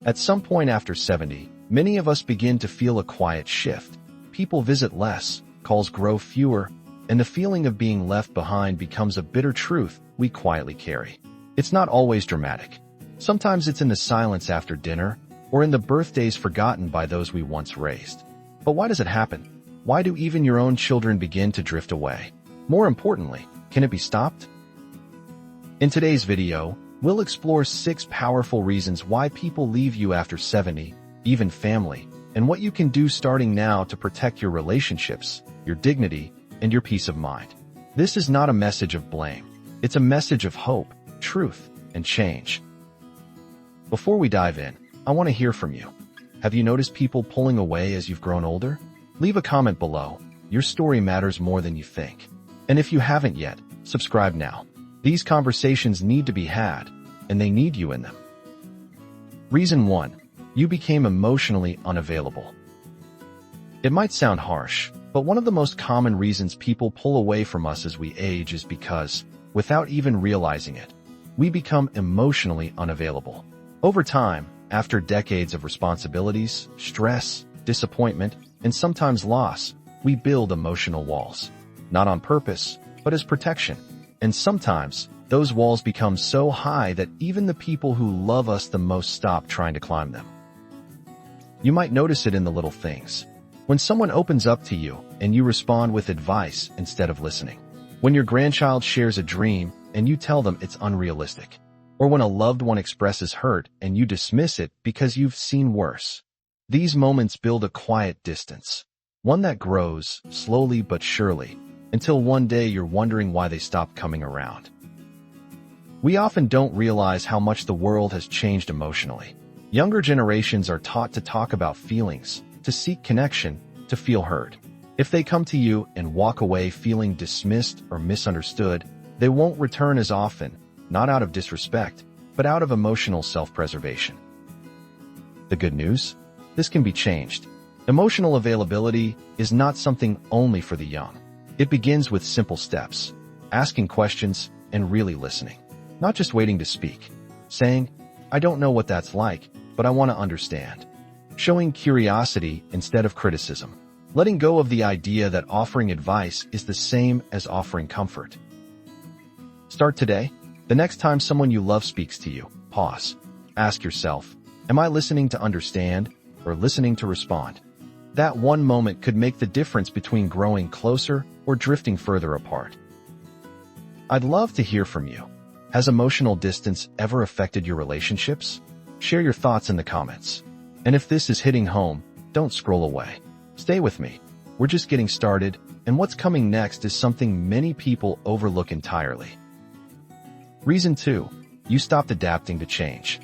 At some point after 70, many of us begin to feel a quiet shift. People visit less, calls grow fewer, and the feeling of being left behind becomes a bitter truth we quietly carry. It's not always dramatic. Sometimes it's in the silence after dinner, or in the birthdays forgotten by those we once raised. But why does it happen? Why do even your own children begin to drift away? More importantly, can it be stopped? In today's video, we'll explore 6 powerful reasons why people leave you after 70, even family, and what you can do starting now to protect your relationships, your dignity, and your peace of mind. This is not a message of blame. It's a message of hope, truth, and change. Before we dive in, I want to hear from you. Have you noticed people pulling away as you've grown older? Leave a comment below. Your story matters more than you think. And if you haven't yet, subscribe now. These conversations need to be had, and they need you in them. Reason 1. You became emotionally unavailable. It might sound harsh, but one of the most common reasons people pull away from us as we age is because, without even realizing it, we become emotionally unavailable. Over time, after decades of responsibilities, stress, disappointment, and sometimes loss, we build emotional walls. Not on purpose, but as protection. And sometimes, those walls become so high that even the people who love us the most stop trying to climb them. You might notice it in the little things. When someone opens up to you and you respond with advice instead of listening. When your grandchild shares a dream and you tell them it's unrealistic. Or when a loved one expresses hurt and you dismiss it because you've seen worse. These moments build a quiet distance. One that grows, slowly but surely, until one day you're wondering why they stopped coming around. We often don't realize how much the world has changed emotionally. Younger generations are taught to talk about feelings, to seek connection, to feel heard. If they come to you and walk away feeling dismissed or misunderstood, they won't return as often, not out of disrespect, but out of emotional self-preservation. The good news? This can be changed. Emotional availability is not something only for the young. It begins with simple steps, asking questions and really listening. Not just waiting to speak. Saying, I don't know what that's like, but I want to understand. Showing curiosity instead of criticism. Letting go of the idea that offering advice is the same as offering comfort. Start today. The next time someone you love speaks to you, pause. Ask yourself, am I listening to understand or listening to respond? That one moment could make the difference between growing closer or drifting further apart. I'd love to hear from you. Has emotional distance ever affected your relationships? Share your thoughts in the comments. And if this is hitting home, don't scroll away. Stay with me. We're just getting started, and what's coming next is something many people overlook entirely. Reason 2. You stopped adapting to change.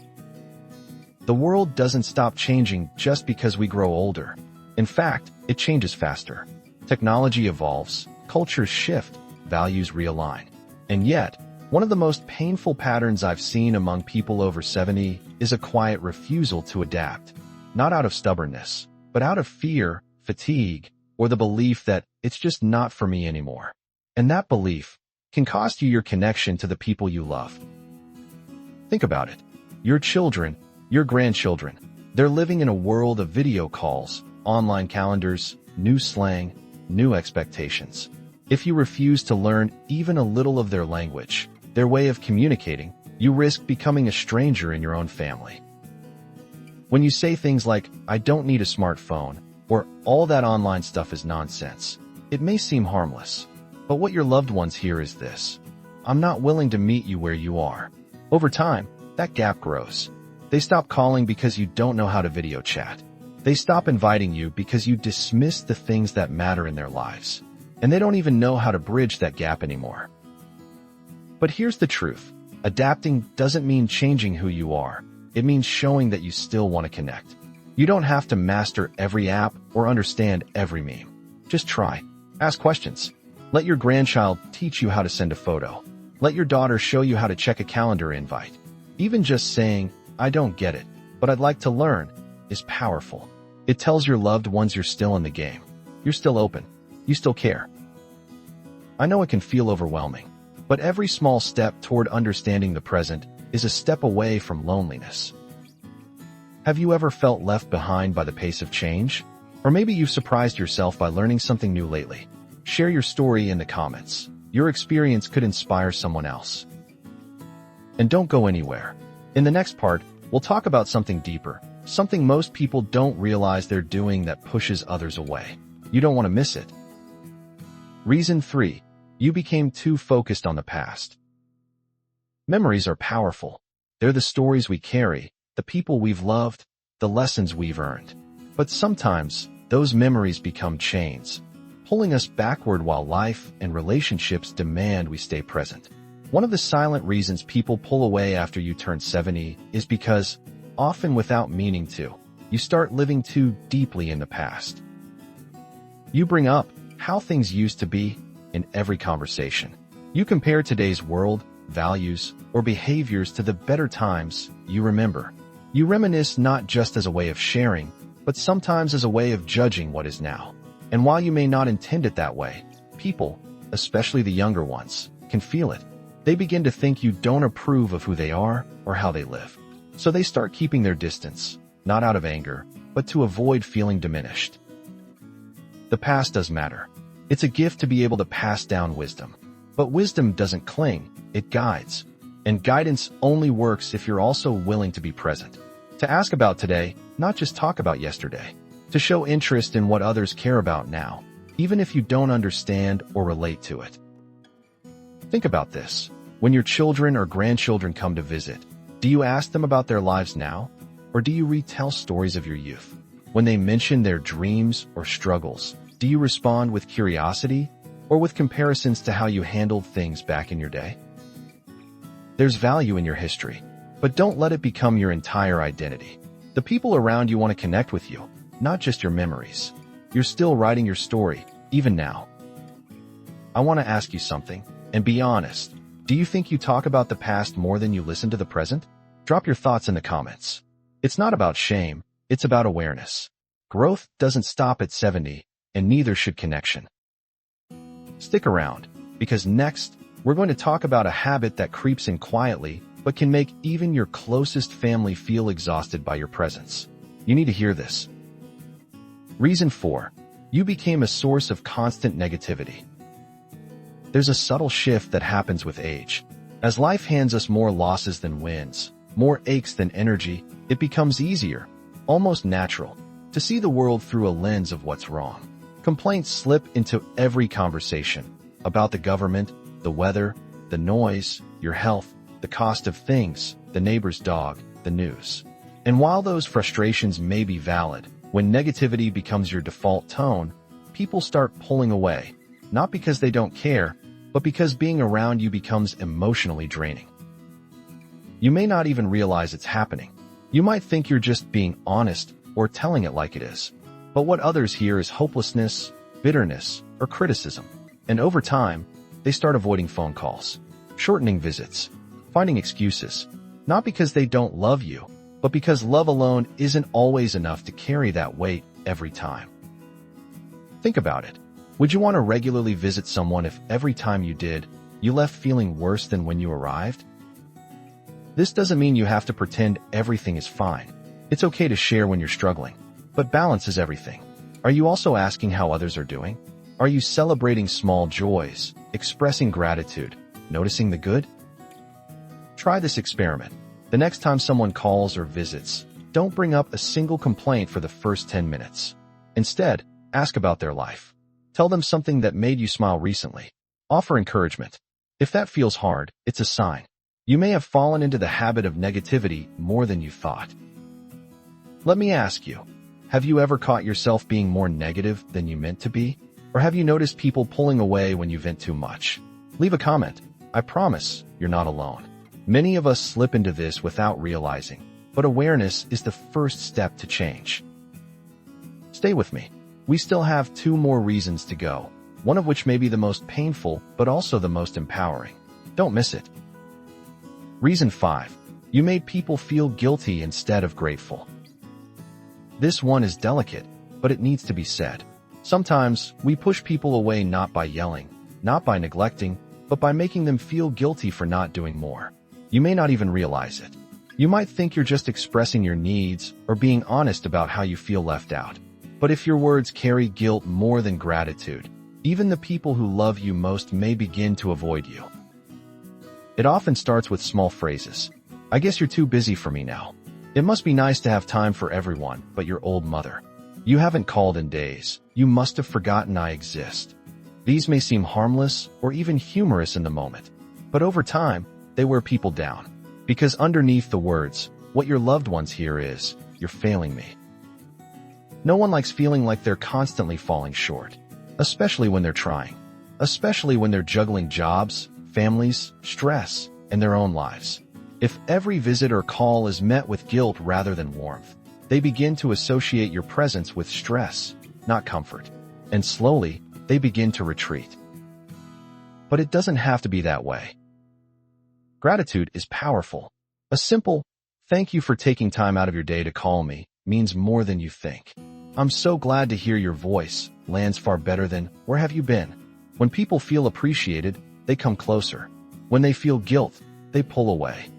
The world doesn't stop changing just because we grow older. In fact, it changes faster. Technology evolves, cultures shift, values realign. And yet, one of the most painful patterns I've seen among people over 70 is a quiet refusal to adapt. Not out of stubbornness, but out of fear, fatigue, or the belief that it's just not for me anymore. And that belief can cost you your connection to the people you love. Think about it. Your children, your grandchildren, they're living in a world of video calls, online calendars, new slang, new expectations. If you refuse to learn even a little of their language, their way of communicating, you risk becoming a stranger in your own family. When you say things like, I don't need a smartphone, or all that online stuff is nonsense, it may seem harmless. But what your loved ones hear is this: I'm not willing to meet you where you are. Over time, that gap grows. They stop calling because you don't know how to video chat. They stop inviting you because you dismiss the things that matter in their lives. And they don't even know how to bridge that gap anymore. But here's the truth. Adapting doesn't mean changing who you are. It means showing that you still want to connect. You don't have to master every app or understand every meme. Just try. Ask questions. Let your grandchild teach you how to send a photo. Let your daughter show you how to check a calendar invite. Even just saying, I don't get it, but I'd like to learn, is powerful. It tells your loved ones you're still in the game. You're still open. You still care. I know it can feel overwhelming, but every small step toward understanding the present is a step away from loneliness. Have you ever felt left behind by the pace of change? Or maybe you've surprised yourself by learning something new lately. Share your story in the comments. Your experience could inspire someone else. And don't go anywhere. In the next part, we'll talk about something deeper, something most people don't realize they're doing that pushes others away. You don't want to miss it. Reason 3. You became too focused on the past. Memories are powerful. They're the stories we carry, the people we've loved, the lessons we've earned. But sometimes, those memories become chains, pulling us backward while life and relationships demand we stay present. One of the silent reasons people pull away after you turn 70 is because, often without meaning to, you start living too deeply in the past. You bring up how things used to be in every conversation. You compare today's world, values, or behaviors to the better times you remember. You reminisce not just as a way of sharing, but sometimes as a way of judging what is now. And while you may not intend it that way, people, especially the younger ones, can feel it. They begin to think you don't approve of who they are or how they live. So they start keeping their distance, not out of anger, but to avoid feeling diminished. The past does matter. It's a gift to be able to pass down wisdom. But wisdom doesn't cling, it guides. And guidance only works if you're also willing to be present. To ask about today, not just talk about yesterday. To show interest in what others care about now, even if you don't understand or relate to it. Think about this. When your children or grandchildren come to visit, do you ask them about their lives now? Or do you retell stories of your youth? When they mention their dreams or struggles, do you respond with curiosity or with comparisons to how you handled things back in your day? There's value in your history, but don't let it become your entire identity. The people around you want to connect with you, not just your memories. You're still writing your story, even now. I want to ask you something, and be honest. Do you think you talk about the past more than you listen to the present? Drop your thoughts in the comments. It's not about shame, it's about awareness. Growth doesn't stop at 70, and neither should connection. Stick around, because next, we're going to talk about a habit that creeps in quietly, but can make even your closest family feel exhausted by your presence. You need to hear this. Reason 4. You became a source of constant negativity. There's a subtle shift that happens with age. As life hands us more losses than wins, more aches than energy, it becomes easier, almost natural, to see the world through a lens of what's wrong. Complaints slip into every conversation about the government, the weather, the noise, your health, the cost of things, the neighbor's dog, the news. And while those frustrations may be valid, when negativity becomes your default tone, people start pulling away, not because they don't care, but because being around you becomes emotionally draining. You may not even realize it's happening. You might think you're just being honest or telling it like it is. But what others hear is hopelessness, bitterness, or criticism. And over time, they start avoiding phone calls, shortening visits, finding excuses, not because they don't love you, but because love alone isn't always enough to carry that weight every time. Think about it. Would you want to regularly visit someone if every time you did, you left feeling worse than when you arrived? This doesn't mean you have to pretend everything is fine. It's okay to share when you're struggling, but balance is everything. Are you also asking how others are doing? Are you celebrating small joys, expressing gratitude, noticing the good? Try this experiment. The next time someone calls or visits, don't bring up a single complaint for the first 10 minutes. Instead, ask about their life. Tell them something that made you smile recently. Offer encouragement. If that feels hard, it's a sign. You may have fallen into the habit of negativity more than you thought. Let me ask you, have you ever caught yourself being more negative than you meant to be? Or have you noticed people pulling away when you vent too much? Leave a comment. I promise you're not alone. Many of us slip into this without realizing, but awareness is the first step to change. Stay with me. We still have 2 more reasons to go, one of which may be the most painful, but also the most empowering. Don't miss it. Reason 5. You made people feel guilty instead of grateful. This one is delicate, but it needs to be said. Sometimes, we push people away not by yelling, not by neglecting, but by making them feel guilty for not doing more. You may not even realize it. You might think you're just expressing your needs or being honest about how you feel left out. But if your words carry guilt more than gratitude, even the people who love you most may begin to avoid you. It often starts with small phrases. I guess you're too busy for me now. It must be nice to have time for everyone but your old mother. You haven't called in days. You must have forgotten I exist. These may seem harmless or even humorous in the moment, but over time, they wear people down. Because underneath the words, what your loved ones hear is, you're failing me. No one likes feeling like they're constantly falling short, especially when they're trying, especially when they're juggling jobs, families, stress, and their own lives. If every visit or call is met with guilt rather than warmth, they begin to associate your presence with stress, not comfort. And slowly, they begin to retreat. But it doesn't have to be that way. Gratitude is powerful. A simple, thank you for taking time out of your day to call me, means more than you think. I'm so glad to hear your voice, lands far better than, where have you been? When people feel appreciated, they come closer. When they feel guilt, they pull away.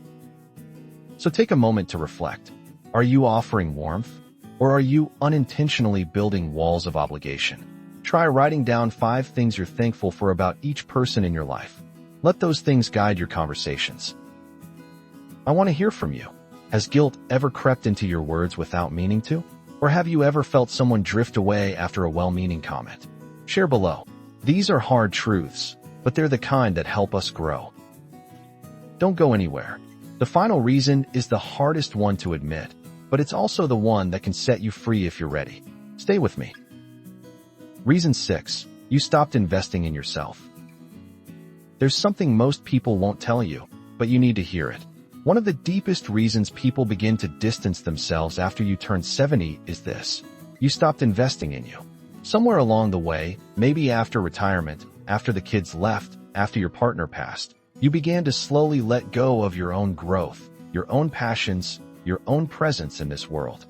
So take a moment to reflect. Are you offering warmth? Or are you unintentionally building walls of obligation? Try writing down 5 things you're thankful for about each person in your life. Let those things guide your conversations. I want to hear from you. Has guilt ever crept into your words without meaning to? Or have you ever felt someone drift away after a well-meaning comment? Share below. These are hard truths, but they're the kind that help us grow. Don't go anywhere. The final reason is the hardest one to admit, but it's also the one that can set you free if you're ready. Stay with me. Reason 6. You stopped investing in yourself. There's something most people won't tell you, but you need to hear it. One of the deepest reasons people begin to distance themselves after you turn 70 is this. You stopped investing in you. Somewhere along the way, maybe after retirement, after the kids left, after your partner passed, you began to slowly let go of your own growth, your own passions, your own presence in this world.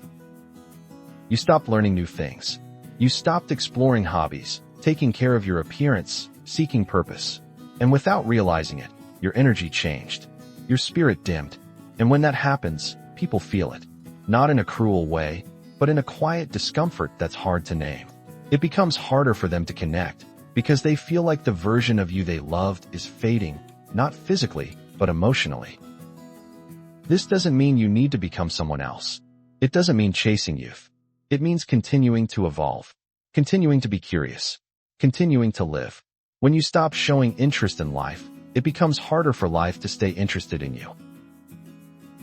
You stopped learning new things. You stopped exploring hobbies, taking care of your appearance, seeking purpose. And without realizing it, your energy changed. Your spirit dimmed. And when that happens, people feel it. Not in a cruel way, but in a quiet discomfort that's hard to name. It becomes harder for them to connect because they feel like the version of you they loved is fading, not physically, but emotionally. This doesn't mean you need to become someone else. It doesn't mean chasing youth. It means continuing to evolve, continuing to be curious, continuing to live. When you stop showing interest in life, it becomes harder for life to stay interested in you.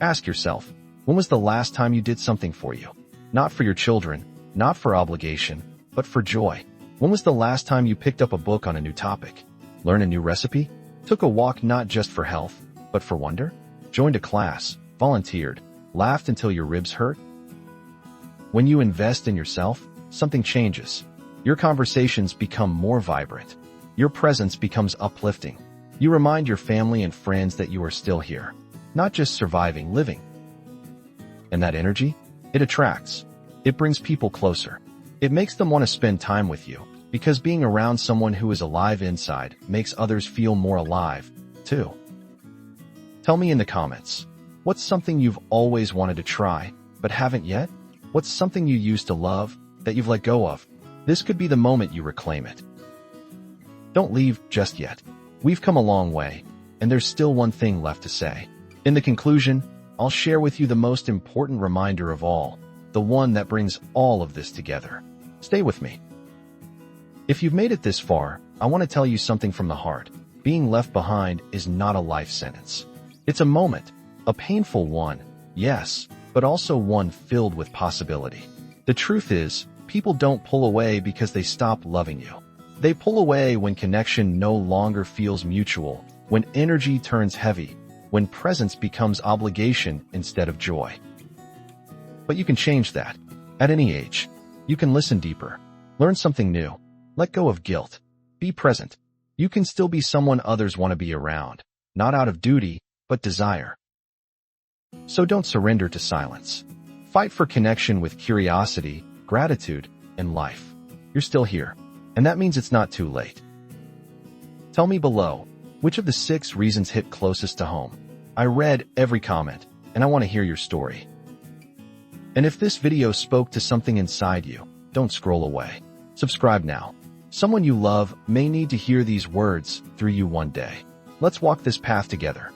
Ask yourself, when was the last time you did something for you? Not for your children, not for obligation, but for joy. When was the last time you picked up a book on a new topic? Learned a new recipe? Took a walk not just for health, but for wonder? Joined a class, volunteered, laughed until your ribs hurt? When you invest in yourself, something changes. Your conversations become more vibrant. Your presence becomes uplifting. You remind your family and friends that you are still here, not just surviving, living. And that energy? It attracts. It brings people closer. It makes them want to spend time with you, because being around someone who is alive inside makes others feel more alive, too. Tell me in the comments, what's something you've always wanted to try, but haven't yet? What's something you used to love, that you've let go of? This could be the moment you reclaim it. Don't leave just yet. We've come a long way, and there's still one thing left to say. In the conclusion, I'll share with you the most important reminder of all, the one that brings all of this together. Stay with me. If you've made it this far, I want to tell you something from the heart. Being left behind is not a life sentence. It's a moment, a painful one, yes, but also one filled with possibility. The truth is, people don't pull away because they stop loving you. They pull away when connection no longer feels mutual, when energy turns heavy, when presence becomes obligation instead of joy. But you can change that. At any age, you can listen deeper, learn something new, let go of guilt, be present. You can still be someone others want to be around, not out of duty, but desire. So don't surrender to silence. Fight for connection with curiosity, gratitude, and life. You're still here. And that means it's not too late. Tell me below, which of the 6 reasons hit closest to home? I read every comment, and I want to hear your story. And if this video spoke to something inside you, don't scroll away. Subscribe now. Someone you love may need to hear these words through you one day. Let's walk this path together.